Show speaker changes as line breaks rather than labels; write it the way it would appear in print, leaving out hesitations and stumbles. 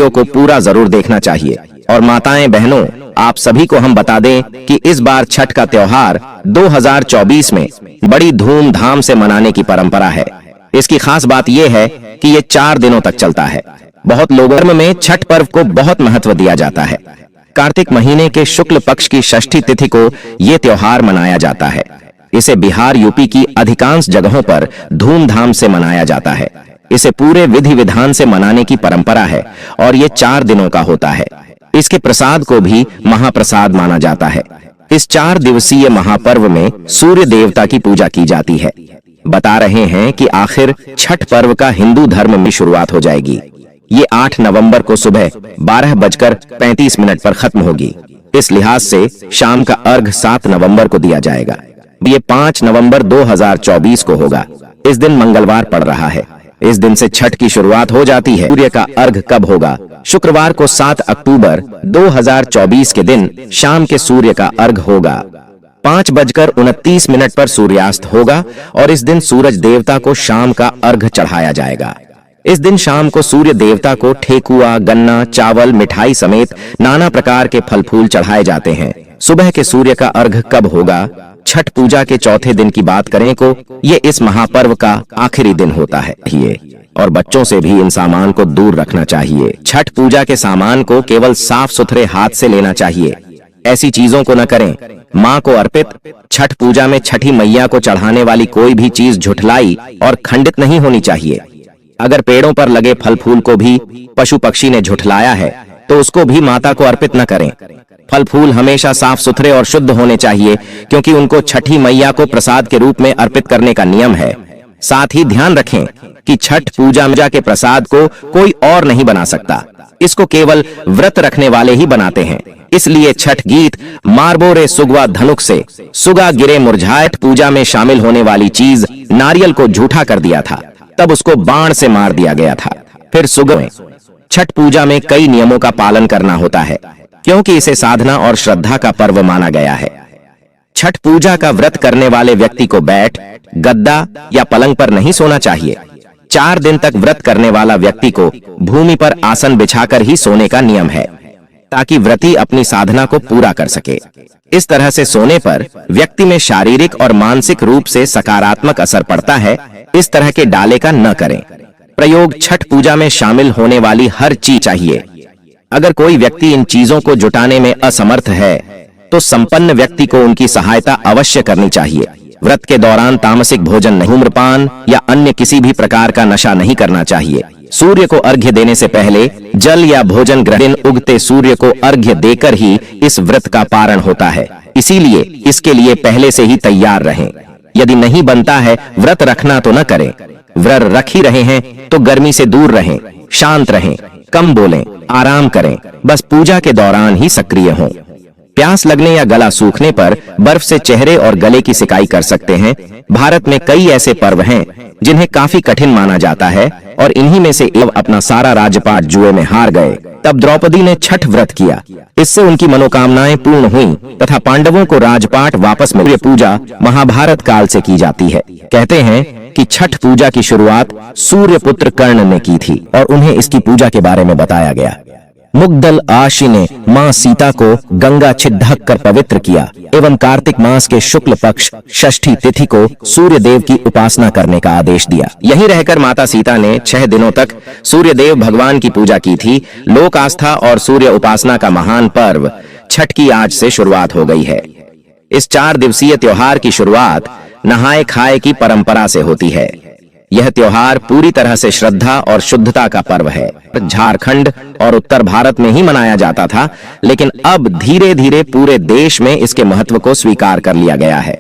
Video को पूरा जरूर देखना चाहिए। और माताएं बहनों, आप सभी को हम बता दें कि इस बार छठ का त्योहार 2024 में बड़ी धूमधाम से मनाने की परंपरा है। इसकी खास बात यह है कि ये 4 दिनों तक चलता है। बहुत लोगों में छठ पर्व को बहुत महत्व दिया जाता है। कार्तिक महीने के शुक्ल पक्ष की षष्ठी तिथि को ये त्योहार मनाया जाता है। इसे बिहार यूपी की अधिकांश जगहों पर धूमधाम से मनाया जाता है। इसे पूरे विधि विधान से मनाने की परंपरा है और ये 4 दिनों का होता है। इसके प्रसाद को भी महाप्रसाद माना जाता है। इस 4 दिवसीय महापर्व में सूर्य देवता की पूजा की जाती है। बता रहे हैं कि आखिर छठ पर्व का हिंदू धर्म में शुरुआत हो जाएगी। ये 8 नवंबर को सुबह 12:35 पर खत्म होगी। इस लिहाज से शाम का अर्घ 7 नवंबर को दिया जाएगा। ये 5 नवंबर 2024 को होगा। इस दिन मंगलवार पड़ रहा है। इस दिन से छठ की शुरुआत हो जाती है। सूर्य का अर्घ कब होगा? शुक्रवार को 7 अक्टूबर 2024 के दिन शाम के सूर्य का अर्घ होगा। 5:29 पर सूर्यास्त होगा और इस दिन सूरज देवता को शाम का अर्घ चढ़ाया जाएगा। इस दिन शाम को सूर्य देवता को ठेकुआ, गन्ना, चावल, मिठाई समेत नाना प्रकार के फल फूल चढ़ाए जाते हैं। सुबह के सूर्य का अर्घ कब होगा? छठ पूजा के चौथे दिन की बात करें को ये इस महापर्व का आखिरी दिन होता है। और बच्चों से भी इन सामान को दूर रखना चाहिए। छठ पूजा के सामान को केवल साफ सुथरे हाथ से लेना चाहिए। ऐसी चीजों को न करें। माँ को अर्पित छठ पूजा में छठी मैया को चढ़ाने वाली कोई भी चीज झुठलाई और खंडित नहीं होनी चाहिए। अगर पेड़ों पर लगे फल फूल को भी पशु पक्षी ने झुठलाया है तो उसको भी माता को अर्पित न करें। फल फूल हमेशा साफ सुथरे और शुद्ध होने चाहिए, क्योंकि उनको छठी मैया को प्रसाद के रूप में अर्पित करने का नियम है। साथ ही ध्यान रखें कि छठ पूजा के प्रसाद को कोई और नहीं बना सकता। इसको केवल व्रत रखने वाले ही बनाते हैं। इसलिए छठ गीत मारबो रे सुगवा धनुक से सुगा गिरे मुरझाए पूजा में शामिल होने वाली चीज नारियल को झूठा कर दिया था, तब उसको बाण से मार दिया गया था। फिर सुगम छठ पूजा में कई नियमों का पालन करना होता है, क्योंकि इसे साधना और श्रद्धा का पर्व माना गया है। छठ पूजा का व्रत करने वाले व्यक्ति को बैठ, गद्दा या पलंग पर नहीं सोना चाहिए। 4 दिन तक व्रत करने वाला व्यक्ति को भूमि पर आसन बिछाकर ही सोने का नियम है, ताकि व्रती अपनी साधना को पूरा कर सके। इस तरह से सोने पर व्यक्ति में शारीरिक और मानसिक रूप से सकारात्मक असर पड़ता है। इस तरह के डाले का न करें। प्रयोग छठ पूजा में शामिल होने वाली हर चीज चाहिए। अगर कोई व्यक्ति इन चीजों को जुटाने में असमर्थ है तो संपन्न व्यक्ति को उनकी सहायता अवश्य करनी चाहिए। व्रत के दौरान तामसिक भोजन, धूम्रपान या अन्य किसी भी प्रकार का नशा नहीं करना चाहिए। सूर्य को अर्घ्य देने से पहले जल या भोजन ग्रहण उगते सूर्य को अर्घ्य देकर ही इस व्रत का पारण होता है। इसीलिए इसके लिए पहले से ही तैयार रहें। यदि नहीं बनता है व्रत रखना तो न करें। व्रत रख ही रहे हैं तो गर्मी से दूर रहें, शांत रहें, कम बोलें, आराम करें। बस पूजा के दौरान ही सक्रिय हों। प्यास लगने या गला सूखने पर बर्फ से चेहरे और गले की सिकाई कर सकते हैं। भारत में कई ऐसे पर्व हैं जिन्हें काफी कठिन माना जाता है और इन्हीं में से एक अपना सारा राजपाट जुए में हार गए। तब द्रौपदी ने छठ व्रत किया। इससे उनकी मनोकामनाएं पूर्ण हुईं तथा पांडवों को राजपाट वापस मिले। पूजा महाभारत काल से की जाती है। कहते हैं कि छठ पूजा की शुरुआत सूर्य पुत्र कर्ण ने की थी और उन्हें इसकी पूजा के बारे में बताया गया। मुग्दल आशी ने मां सीता को गंगा छिड़क कर पवित्र किया एवं कार्तिक मास के शुक्ल पक्ष षष्ठी तिथि को सूर्य देव की उपासना करने का आदेश दिया। यहीं रहकर माता सीता ने 6 दिनों तक सूर्य देव भगवान की पूजा की थी। लोक आस्था और सूर्य उपासना का महान पर्व छठ की आज से शुरुआत हो गई है। इस 4 दिवसीय त्योहार की शुरुआत नहाए खाए की परंपरा से होती है। यह त्योहार पूरी तरह से श्रद्धा और शुद्धता का पर्व है। झारखंड और उत्तर भारत में ही मनाया जाता था, लेकिन अब धीरे धीरे पूरे देश में इसके महत्व को स्वीकार कर लिया गया है।